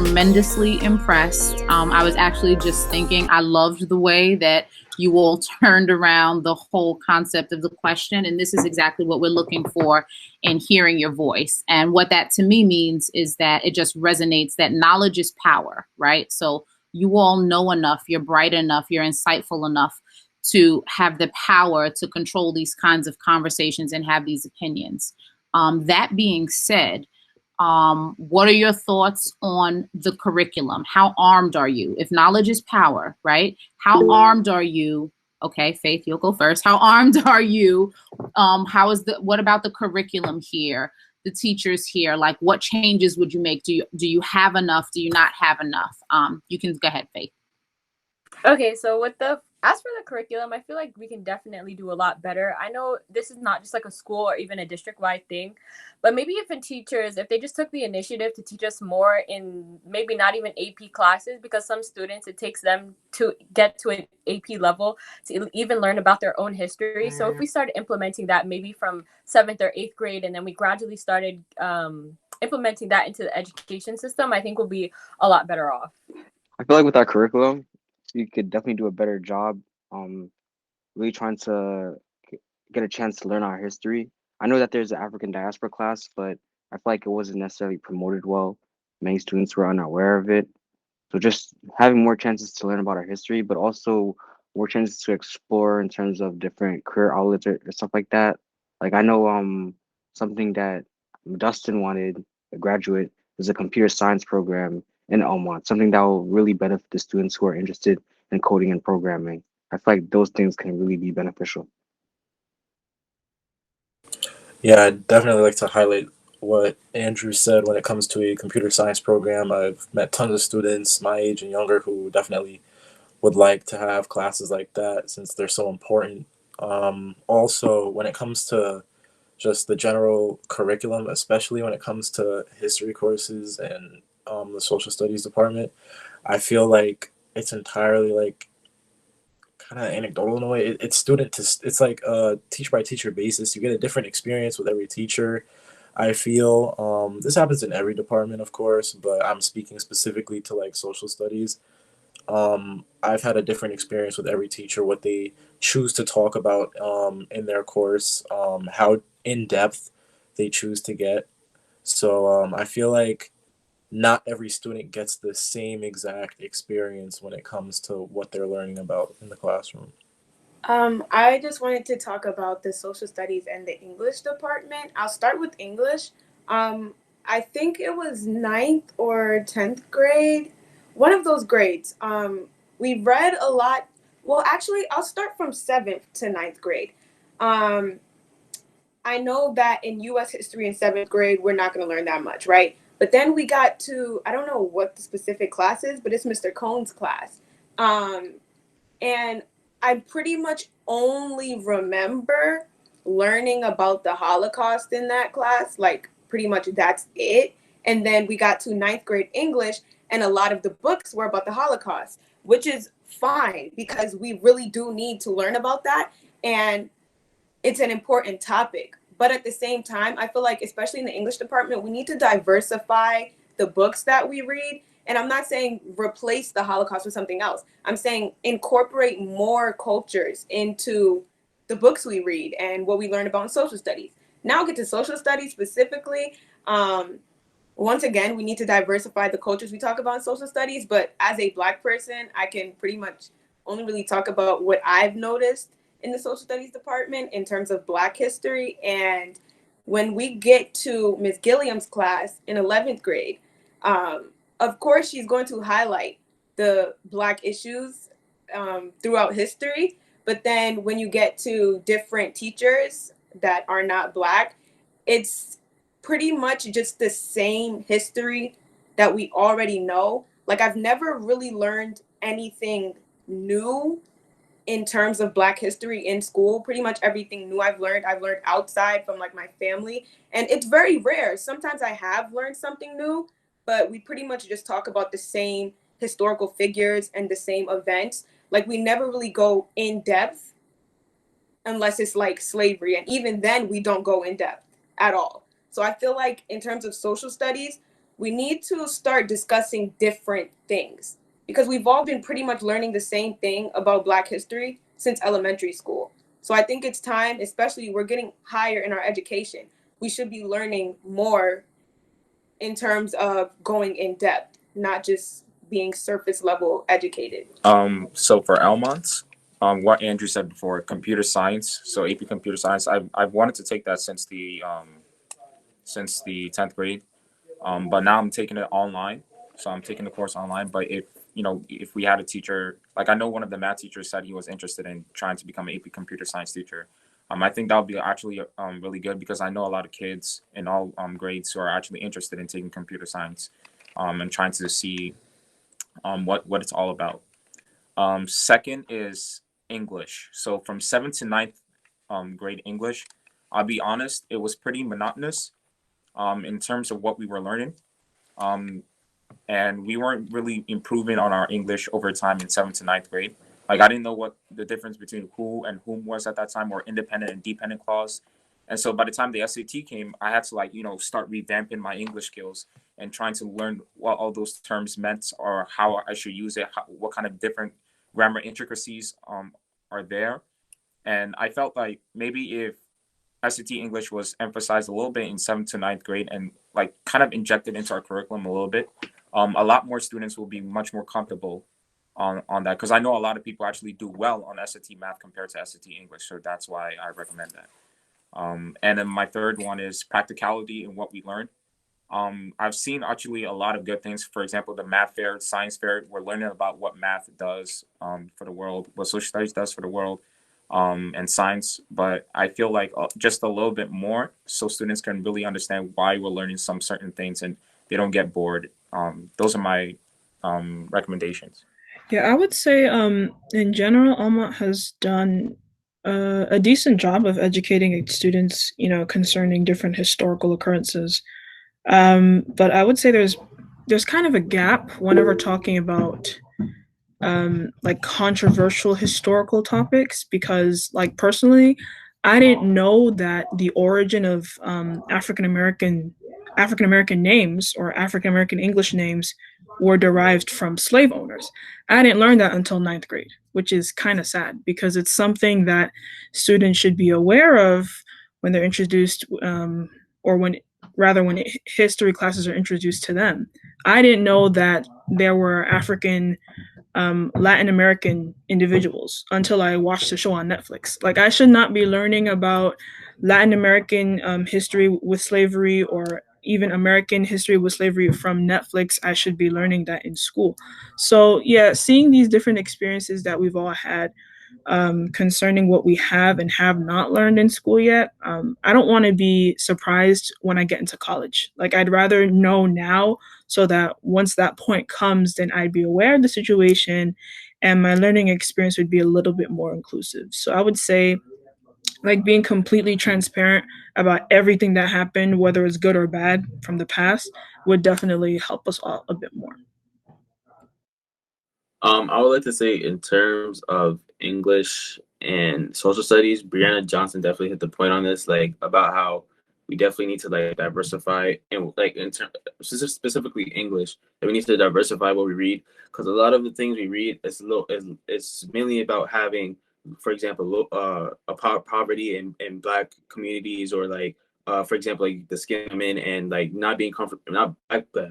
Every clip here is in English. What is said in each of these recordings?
tremendously impressed. I was actually just thinking, I loved the way that you all turned around the whole concept of the question. And this is exactly what we're looking for in hearing your voice. And what that to me means is that it just resonates that knowledge is power, right? So you all know enough, you're bright enough, you're insightful enough to have the power to control these kinds of conversations and have these opinions. That being said, what are your thoughts on the curriculum? How armed are you? If knowledge is power, right? How armed are you? Okay, Faith, you'll go first. How armed are you? What about the curriculum here? The teachers here, like what changes would you make? Do you have enough? Do you not have enough? You can go ahead, Faith. Okay, so as for the curriculum, I feel like we can definitely do a lot better. I know this is not just like a school or even a district-wide thing, but maybe if they just took the initiative to teach us more in maybe not even AP classes, because some students, it takes them to get to an AP level to even learn about their own history. So if we started implementing that maybe from 7th or 8th grade, and then we gradually started implementing that into the education system, I think we'll be a lot better off. I feel like with our curriculum, we could definitely do a better job, really trying to get a chance to learn our history. I know that there's an African diaspora class, but I feel like it wasn't necessarily promoted well. Many students were unaware of it. So just having more chances to learn about our history, but also more chances to explore in terms of different career outlets or stuff like that. Like I know something that Dustin wanted, a graduate, is a computer science program in Elmont, something that will really benefit the students who are interested in coding and programming. I feel like those things can really be beneficial. Yeah, I'd definitely like to highlight what Andrew said when it comes to a computer science program. I've met tons of students my age and younger who definitely would like to have classes like that since they're so important. Also, when it comes to just the general curriculum, especially when it comes to history courses and the social studies department, I feel like it's entirely like kind of anecdotal in a way. It's it's like a teacher by teacher basis. You get a different experience with every teacher. I feel this happens in every department, of course, but I'm speaking specifically to like social studies. I've had a different experience with every teacher, what they choose to talk about in their course, how in depth they choose to get. So I feel like not every student gets the same exact experience when it comes to what they're learning about in the classroom. I just wanted to talk about the social studies and the English department. I'll start with English. I think it was 9th or 10th grade, one of those grades. We read a lot. Well, actually, I'll start from 7th to 9th grade. I know that in U.S. history in 7th grade, we're not going to learn that much, right? But then we got to, I don't know what the specific class is, but it's Mr. Cohn's class. And I pretty much only remember learning about the Holocaust in that class. Like, pretty much that's it. And then we got to 9th grade English, and a lot of the books were about the Holocaust, which is fine because we really do need to learn about that. And it's an important topic. But at the same time, I feel like, especially in the English department, we need to diversify the books that we read. And I'm not saying replace the Holocaust with something else. I'm saying incorporate more cultures into the books we read and what we learn about in social studies. Now I'll get to social studies specifically. Once again, we need to diversify the cultures we talk about in social studies. But as a Black person, I can pretty much only really talk about what I've noticed in the social studies department in terms of Black history. And when we get to Ms. Gilliam's class in 11th grade, of course, she's going to highlight the Black issues throughout history. But then when you get to different teachers that are not Black, it's pretty much just the same history that we already know. Like, I've never really learned anything new in terms of Black history in school. Pretty much everything new I've learned outside from like my family. And it's very rare. Sometimes I have learned something new, but we pretty much just talk about the same historical figures and the same events. Like, we never really go in depth unless it's like slavery. And even then we don't go in depth at all. So I feel like in terms of social studies, we need to start discussing different things, because we've all been pretty much learning the same thing about Black history since elementary school. So I think it's time, especially we're getting higher in our education, we should be learning more in terms of going in depth, not just being surface level educated. So for Elmont, what Andrew said before, computer science, so AP computer science, I've wanted to take that since the 10th grade. But now I'm taking it online. So I'm taking the course online. But if we had a teacher, like I know one of the math teachers said he was interested in trying to become an AP computer science teacher. I think that would be actually really good, because I know a lot of kids in all grades who are actually interested in taking computer science, and trying to see what it's all about. Second is English. So from 7th to 9th grade English, I'll be honest, it was pretty monotonous in terms of what we were learning. And we weren't really improving on our English over time in 7th to 9th grade. Like I didn't know what the difference between who and whom was at that time, or independent and dependent clause. And so by the time the SAT came, I had to start revamping my English skills and trying to learn what all those terms meant, or how I should use it, what kind of different grammar intricacies are there. And I felt like maybe if SAT English was emphasized a little bit in 7th to 9th grade and like kind of injected into our curriculum a little bit, a lot more students will be much more comfortable on that, because I know a lot of people actually do well on SAT math compared to SAT English. So that's why I recommend that. And then my third one is practicality in what we learn. I've seen actually a lot of good things. For example, the math fair, science fair, we're learning about what math does for the world, what social studies does for the world, and science. But I feel like just a little bit more, so students can really understand why we're learning some certain things and they don't get bored. Those are my recommendations. Yeah, I would say in general, Elmont has done a decent job of educating its students, concerning different historical occurrences. But I would say there's kind of a gap whenever talking about like controversial historical topics, because like personally, I didn't know that the origin of African American names, or African American English names, were derived from slave owners. I didn't learn that until 9th grade, which is kind of sad, because it's something that students should be aware of when they're introduced, or when history classes are introduced to them. I didn't know that there were African Latin American individuals until I watched the show on Netflix. Like, I should not be learning about Latin American history with slavery, or even American history with slavery from Netflix. I should be learning that in school. So yeah, seeing these different experiences that we've all had concerning what we have and have not learned in school yet, I don't want to be surprised when I get into college. Like, I'd rather know now, so that once that point comes, then I'd be aware of the situation and my learning experience would be a little bit more inclusive. So I would say, like, being completely transparent about everything that happened, whether it's good or bad from the past, would definitely help us all a bit more. I would like to say, in terms of English and social studies, Brianna Johnson definitely hit the point on this, like about how we definitely need to like diversify, and like specifically English, that we need to diversify what we read, because a lot of the things we read is it's mainly about having, for example, poverty in Black communities, or like for example, like the skin I'm in, and like not being comfortable, not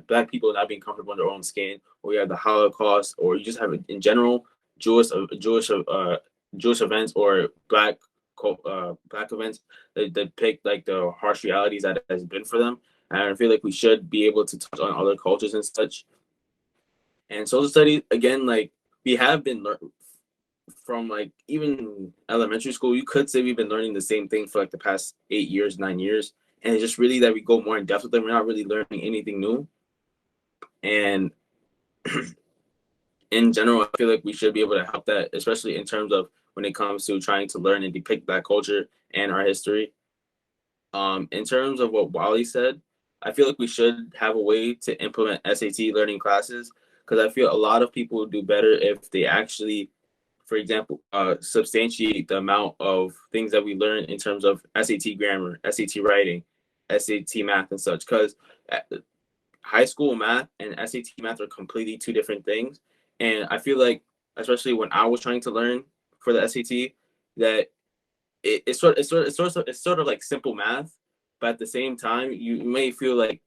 Black people not being comfortable in their own skin, or you have the Holocaust, or you just have in general Jewish events, or Black events that depict like the harsh realities that has been for them. And I feel like we should be able to touch on other cultures and such. And social studies, again, like we have been from like even elementary school, you could say we've been learning the same thing for like the past 8 years, 9 years. And it's just really that we go more in depth with them. We're not really learning anything new. And in general, I feel like we should be able to help that, especially in terms of when it comes to trying to learn and depict Black culture and our history. In terms of what Wally said, I feel like we should have a way to implement SAT learning classes, because I feel a lot of people would do better if they actually, for example, substantiate the amount of things that we learn in terms of SAT grammar, SAT writing, SAT math and such. Because high school math and SAT math are completely two different things. And I feel like, especially when I was trying to learn for the SAT, that it's sort of like simple math, but at the same time, you may feel like,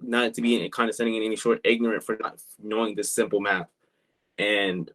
not to be condescending in any sort, ignorant for not knowing this simple math. And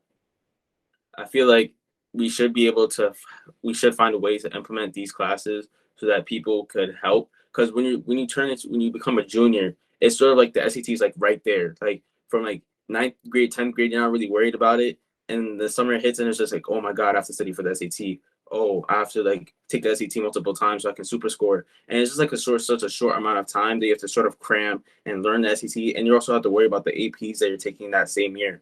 I feel like we should find a way to implement these classes so that people could help. Because when you become a junior, it's sort of like the SAT is like right there. Like from like 9th grade, 10th grade, you're not really worried about it. And the summer hits and it's just like, oh my God, I have to study for the SAT. Oh, I have to like take the SAT multiple times so I can super score. And it's just like such a short amount of time that you have to sort of cram and learn the SAT. And you also have to worry about the APs that you're taking that same year.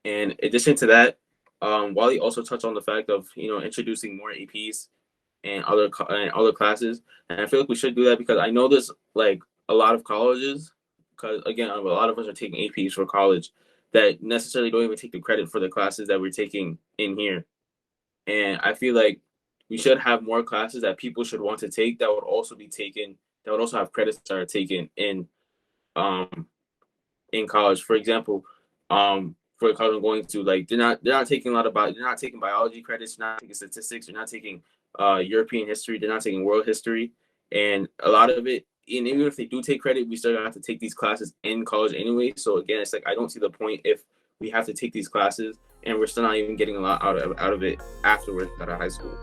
And in addition to that, Wally also touched on the fact of, introducing more APs and other classes. And I feel like we should do that because I know there's like a lot of colleges, because again, a lot of us are taking APs for college that necessarily don't even take the credit for the classes that we're taking in here. And I feel like we should have more classes that people should want to take that would also have credits that are taken in college. For example, for the college I'm going to, like, they're not taking they're not taking biology credits, they're not taking statistics, they're not taking European history, they're not taking world history, and a lot of it. And even if they do take credit, we still have to take these classes in college anyway. So again, it's like I don't see the point if we have to take these classes and we're still not even getting a lot out of it afterwards out of high school.